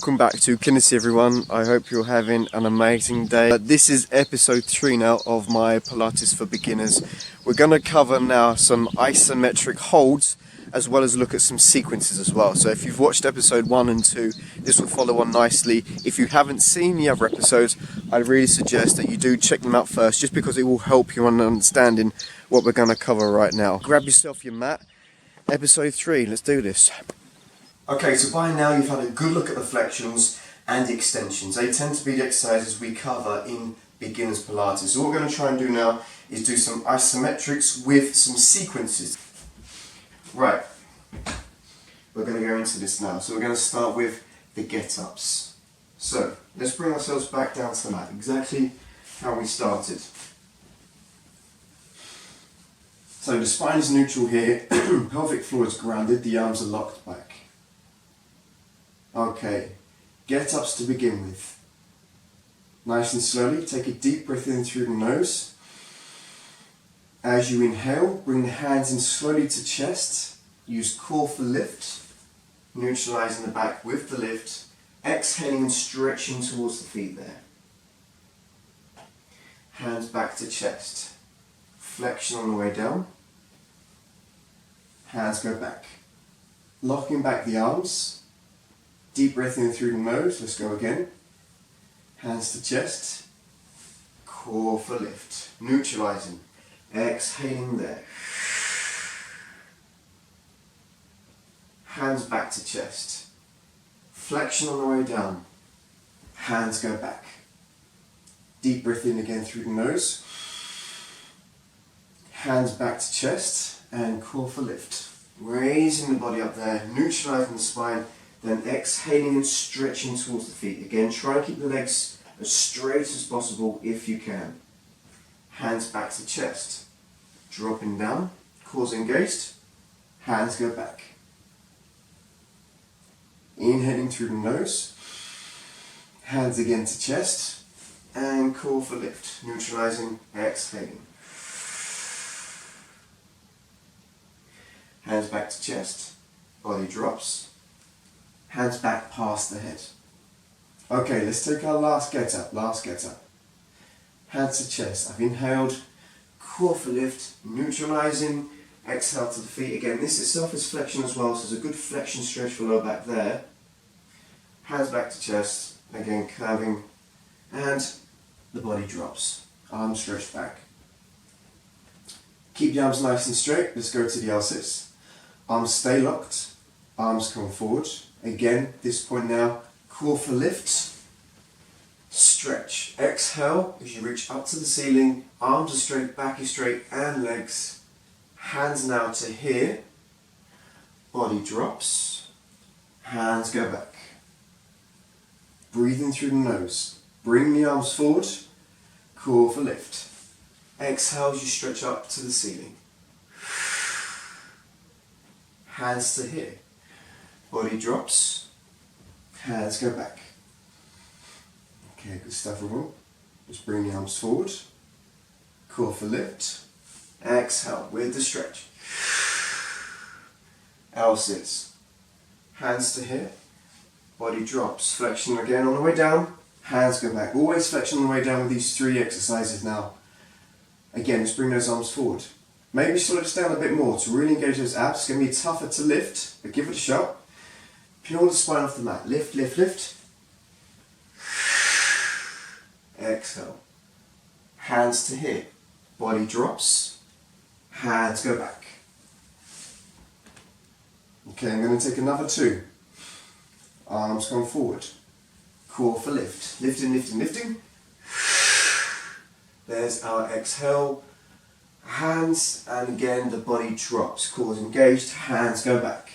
welcome back to Kinesis everyone. I hope you're having an amazing day. This is episode 3 now of my Pilates for beginners. We're going to cover now some isometric holds as well as look at some sequences as well. So if you've watched episode 1 and 2, this will follow on nicely. If you haven't seen the other episodes, I really suggest that you do check them out first, just because it will help you on understanding what we're going to cover right now. Grab yourself your mat. Episode 3, let's do this. Okay, so by now you've had a good look at the flexions and the extensions. They tend to be the exercises we cover in beginners Pilates. So what we're going to try and do now is do some isometrics with some sequences. Right, we're going to go into this now. So we're going to start with the get-ups. So let's bring ourselves back down to the mat, exactly how we started. So the spine is neutral here, pelvic floor is grounded, the arms are locked back. Okay, get-ups to begin with. Nice and slowly, take a deep breath in through the nose. As you inhale, bring the hands in slowly to chest. Use core for lift, neutralizing the back with the lift. Exhaling and stretching towards the feet there. Hands back to chest. Flexion on the way down. Hands go back. Locking back the arms. Deep breath in through the nose. Let's go again. Hands to chest. Core for lift. Neutralizing. Exhaling there. Hands back to chest. Flexion on the way down. Hands go back. Deep breath in again through the nose. Hands back to chest and core for lift. Raising the body up there, neutralizing the spine, then exhaling and stretching towards the feet. Again, try and keep the legs as straight as possible if you can. Hands back to chest. Dropping down, cores engaged, hands go back. Inhaling through the nose, hands again to chest, and core for lift, neutralizing, exhaling. Hands back to chest, body drops, hands back past the head. Okay, let's take our last get up. Hands to chest, I've inhaled, core for lift, neutralizing, exhale to the feet. Again, this itself is flexion as well, so there's a good flexion stretch for lower back there. Hands back to chest, again curving, and the body drops. Arms stretched back. Keep the arms nice and straight. Let's go to the L6. Arms stay locked, arms come forward. Again, this point now, core for lift, stretch. Exhale as you reach up to the ceiling, arms are straight, back is straight, and legs. Hands now to here, body drops, hands go back. Breathing through the nose, bring the arms forward, core for lift. Exhale as you stretch up to the ceiling. Hands to here, body drops, hands go back. Okay, good stuff everyone. Just bring the arms forward, core for lift. Exhale with the stretch. L6. Hands to here. Body drops. Flexion again on the way down. Hands go back. Always flexion on the way down with these 3 exercises now. Again, just bring those arms forward. Maybe slow this down a bit more to really engage those abs. It's going to be tougher to lift, but give it a shot. Peel the spine off the mat. Lift, lift, lift. Exhale. Hands to here. Body drops. Hands go back. Okay, I'm going to take another 2. Arms come forward. Core for lift. Lifting, lifting, lifting. There's our exhale. Hands, and again the body drops. Core engaged. Hands go back.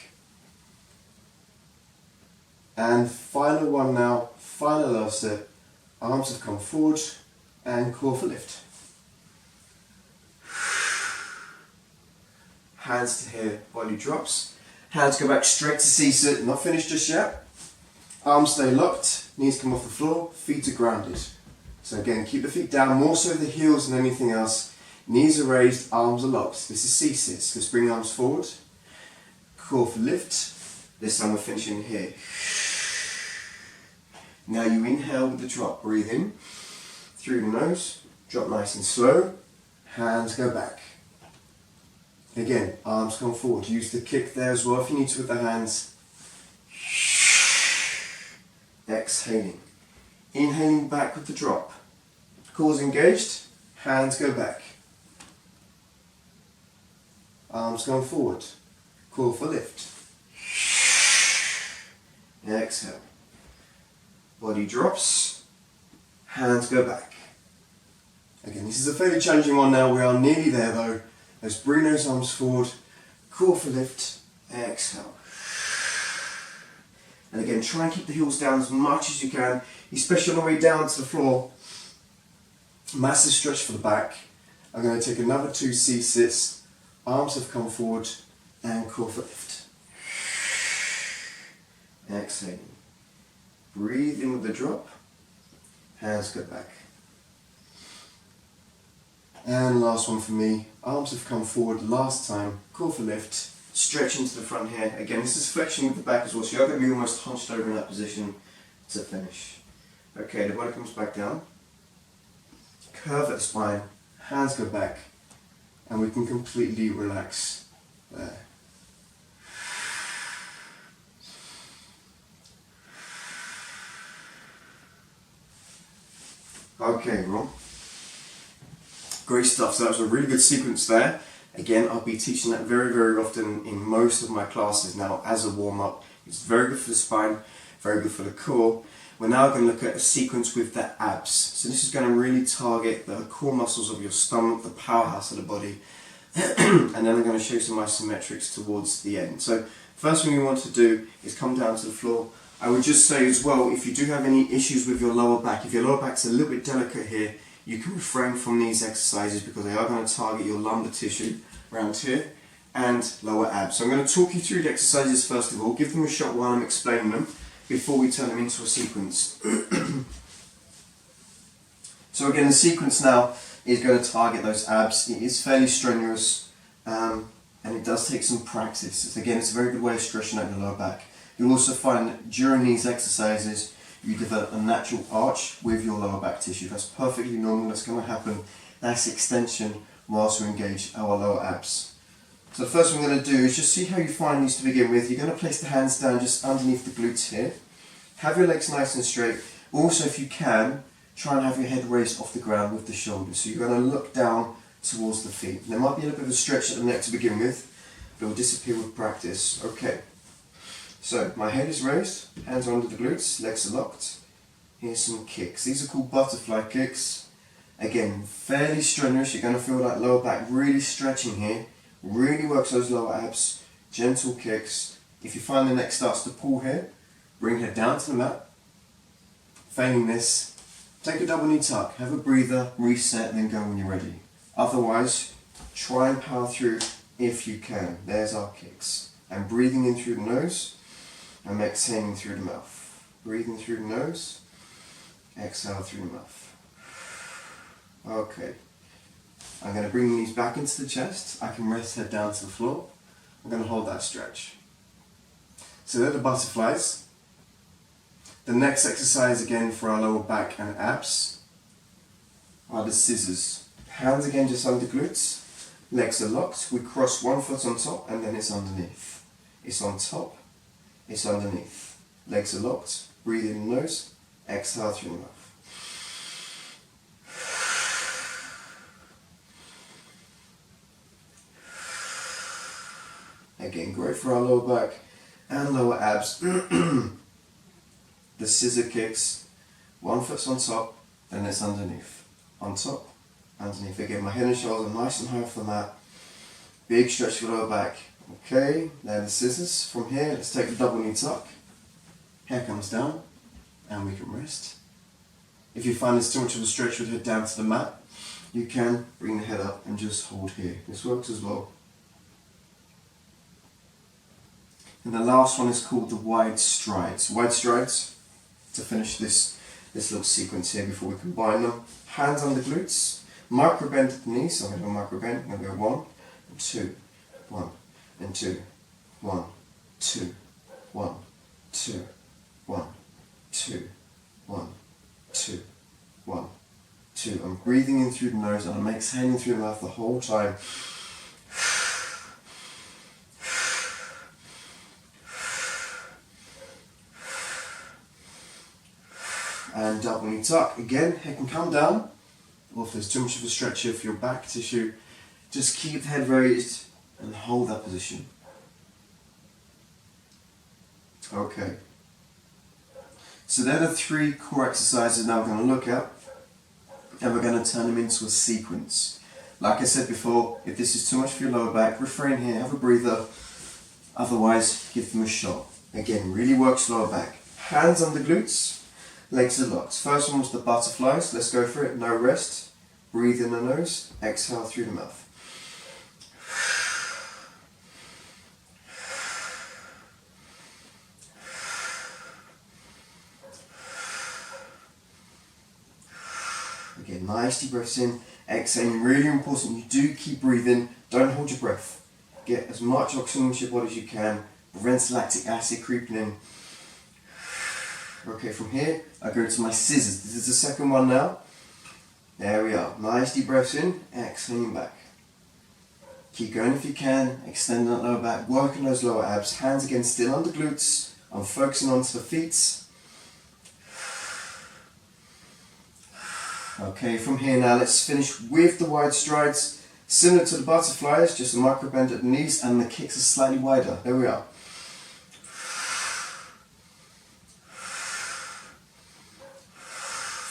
And final one now. Final last step. Arms have come forward and core for lift. Hands to here, body drops. Hands go back straight to C-sit, not finished just yet. Arms stay locked, knees come off the floor, feet are grounded. So again, keep the feet down, more so the heels than anything else. Knees are raised, arms are locked. This is C-sits. Let's bring arms forward. Core for lift. This time we're finishing here. Now you inhale with the drop. Breathe in through the nose. Drop nice and slow. Hands go back. Again, arms come forward. Use the kick there as well if you need to with the hands. Exhaling. Inhaling back with the drop. Cores engaged. Hands go back. Arms going forward. Core for lift. Exhale. Body drops. Hands go back. Again, this is a fairly challenging one now. We are nearly there though. Let's bring those arms forward. Core for lift. Exhale. And again, try and keep the heels down as much as you can, especially on the way down to the floor. Massive stretch for the back. I'm going to take another 2 C-sits. Arms have come forward and core for lift. Exhaling. Breathe in with the drop. Hands go back. And last one for me. Arms have come forward last time. Core for lift. Stretch into the front here. Again, this is flexion with the back as well, so you're going to be almost hunched over in that position to finish. Okay, the body comes back down. Curve at the spine. Hands go back. And we can completely relax there. Okay, everyone. Great stuff. So that was a really good sequence there. Again, I'll be teaching that very, very often in most of my classes now as a warm-up. It's very good for the spine, very good for the core. We're now going to look at a sequence with the abs. So this is going to really target the core muscles of your stomach, the powerhouse of the body. And then I'm going to show you some isometrics towards the end. So first thing we want to do is come down to the floor. I would just say as well, if you do have any issues with your lower back, if your lower back's a little bit delicate here, you can refrain from these exercises because they are going to target your lumbar tissue around here and lower abs. So I'm going to talk you through the exercises first of all, give them a shot while I'm explaining them before we turn them into a sequence. So again, the sequence now is going to target those abs. It is fairly strenuous and it does take some practice. Again, it's a very good way of stretching out your lower back. You'll also find that during these exercises you develop a natural arch with your lower back tissue. That's perfectly normal, that's going to happen. That's extension whilst we engage our lower abs. So the first thing we're going to do is just see how you find these to begin with. You're going to place the hands down just underneath the glutes here. Have your legs nice and straight. Also, if you can, try and have your head raised off the ground with the shoulders. So you're going to look down towards the feet. There might be a little bit of a stretch at the neck to begin with, but it will disappear with practice. Okay. So my head is raised, hands are under the glutes, legs are locked. Here's some kicks. These are called butterfly kicks. Again, fairly strenuous. You're going to feel that lower back really stretching here. Really works those lower abs. Gentle kicks. If you find the neck starts to pull here, bring head down to the mat. Failing this, take a double knee tuck, have a breather, reset, and then go when you're ready. Otherwise, try and power through if you can. There's our kicks. And breathing in through the nose. I'm exhaling through the mouth. Breathing through the nose, exhale through the mouth. Okay. I'm going to bring the knees back into the chest. I can rest head down to the floor. I'm going to hold that stretch. So they're the butterflies. The next exercise again for our lower back and abs are the scissors. Hands again just under glutes. Legs are locked. We cross one foot on top and then it's underneath. It's on top. It's underneath. Legs are locked. Breathe in the nose. Exhale through the mouth. Again, great for our lower back and lower abs. The scissor kicks. One foot's on top, then it's underneath. On top, underneath. Again, my head and shoulders are nice and high off the mat. Big stretch for the lower back. Okay, now the scissors. From here, let's take the double knee tuck. Hair comes down, and we can rest. If you find there's too much of a stretch with the head down to the mat, you can bring the head up and just hold here. This works as well. And the last one is called the wide strides. Wide strides, to finish this little sequence here before we combine them. Hands on the glutes, micro bend at the knees. So I'm going to do a micro bend. I'm going to go 1 and 2, 1 and 2, 1, 2, 1, 2, 1, 2, 1, 2, 1, 2. I'm breathing in through the nose and I'm exhaling through the mouth the whole time. And double knee tuck. Again, head can come down, or if there's too much of a stretch here for your back tissue, just keep the head raised and hold that position. Okay. So they're the 3 core exercises now we're going to look at, and we're going to turn them into a sequence. Like I said before, if this is too much for your lower back, refrain here, have a breather, otherwise give them a shot. Again, really works lower back. Hands on the glutes, legs are locked. First one was the butterflies, let's go for it, no rest. Breathe in the nose, exhale through the mouth. Again, nice deep breaths in, exhaling, really important, you do keep breathing, don't hold your breath. Get as much oxygen into your body as you can, prevents lactic acid creeping in. Okay, from here, I go to my scissors. This is the second one now. There we are, nice deep breaths in, exhaling back. Keep going if you can, extend that lower back, working those lower abs, hands again still on the glutes, I'm focusing onto the feet. Okay, from here now let's finish with the wide strides, similar to the butterflies, just a micro bend at the knees and the kicks are slightly wider. There we are.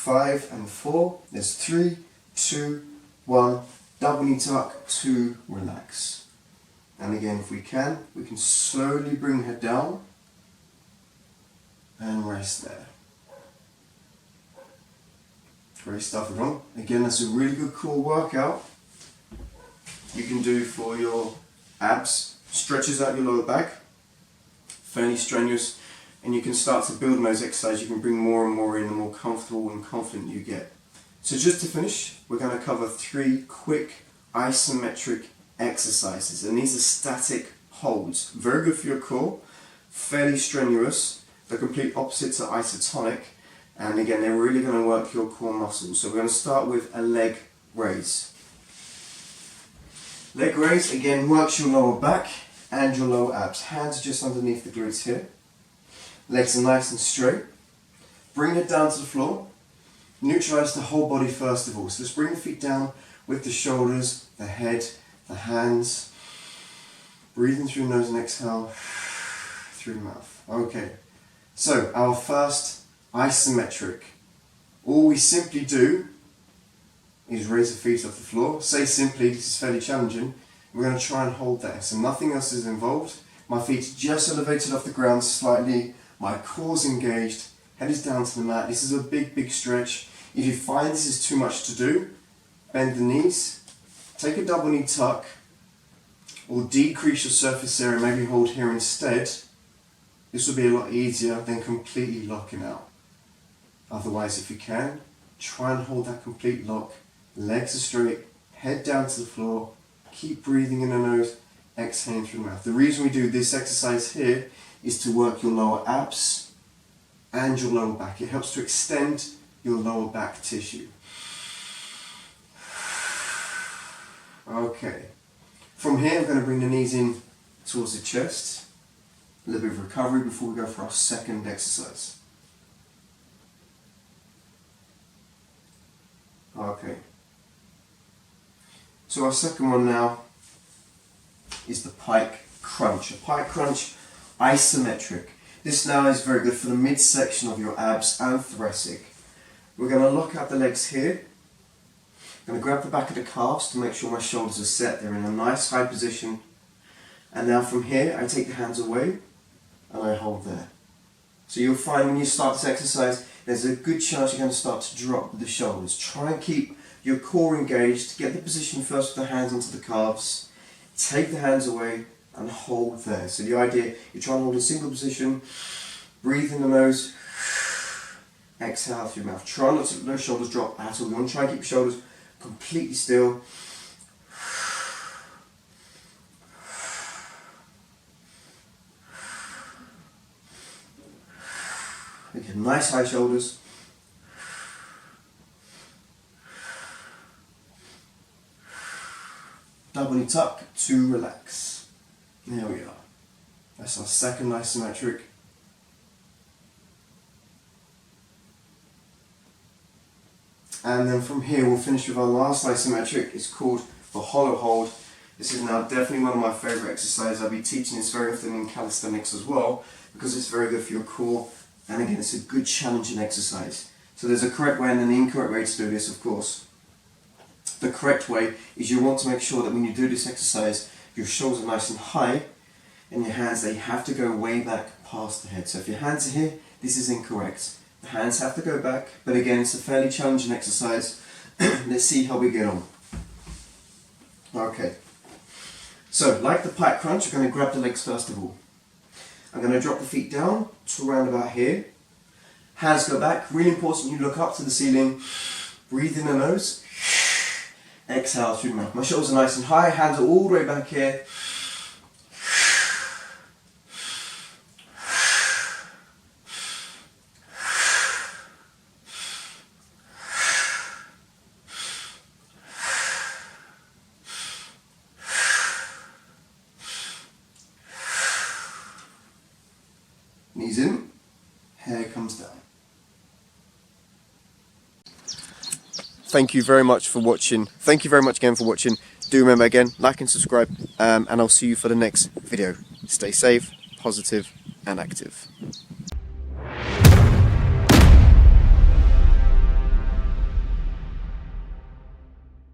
5 and 4, there's 3, 2, 1, double knee tuck, 2, relax. And again, if we can slowly bring her down and rest there. Great stuff, everyone. Again, that's a really good core workout you can do for your abs, stretches out your lower back, fairly strenuous, and you can start to build on those exercises. You can bring more and more in the more comfortable and confident you get. So just to finish, we're going to cover 3 quick isometric exercises, and these are static holds. Very good for your core, fairly strenuous, the complete opposite to isotonic, and again they're really going to work your core muscles. So we're going to start with a leg raise. Leg raise again works your lower back and your lower abs. Hands are just underneath the glutes here. Legs are nice and straight. Bring it down to the floor. Neutralize the whole body first of all. So let's bring the feet down with the shoulders, the head, the hands. Breathing through the nose and exhale through the mouth. Okay, so our first isometric. All we simply do is raise the feet off the floor. Say simply, this is fairly challenging. We're going to try and hold there. So nothing else is involved. My feet just elevated off the ground slightly. My core's engaged. Head is down to the mat. This is a big stretch. If you find this is too much to do, bend the knees. Take a double knee tuck. Or decrease your surface area. Maybe hold here instead. This will be a lot easier than completely locking out. Otherwise, if you can, try and hold that complete lock. Legs are straight, head down to the floor. Keep breathing in the nose, exhaling through the mouth. The reason we do this exercise here is to work your lower abs and your lower back. It helps to extend your lower back tissue. Okay. From here, we're going to bring the knees in towards the chest. A little bit of recovery before we go for our second exercise. Okay. So our second one now is the Pike Crunch. A Pike Crunch isometric. This now is very good for the midsection of your abs and thoracic. We're going to lock out the legs here. I'm going to grab the back of the calves to make sure my shoulders are set. They're in a nice high position. And now from here, I take the hands away and I hold there. So you'll find when you start this exercise, there's a good chance you're going to start to drop the shoulders. Try and keep your core engaged. Get the position first with the hands onto the calves. Take the hands away and hold there. So the idea, you're trying to hold a single position. Breathe in the nose. Exhale through your mouth. Try not to let those shoulders drop at all. You want to try and keep your shoulders completely still. Again, nice high shoulders. double tuck to relax. There we are. That's our second isometric. And then from here we'll finish with our last isometric. It's called the hollow hold. This is now definitely one of my favourite exercises. I'll be teaching this very often in calisthenics as well because it's very good for your core, and again it's a good challenging exercise. So there's a correct way and an incorrect way to do this, of course. The correct way is you want to make sure that when you do this exercise your shoulders are nice and high and your hands, they have to go way back past the head. So if your hands are here, this is incorrect. The hands have to go back, but again it's a fairly challenging exercise. Let's see how we get on. Okay, so like the Pike Crunch, I'm going to grab the legs first of all. I'm going to drop the feet down to around about here. Hands go back, really important you look up to the ceiling. Breathe in the nose, exhale through the mouth. My shoulders are nice and high, hands are all the way back here. Knees in, hair comes down. Thank you very much for watching. Thank you very much again for watching. Do remember again, like and subscribe, and I'll see you for the next video. Stay safe, positive, and active.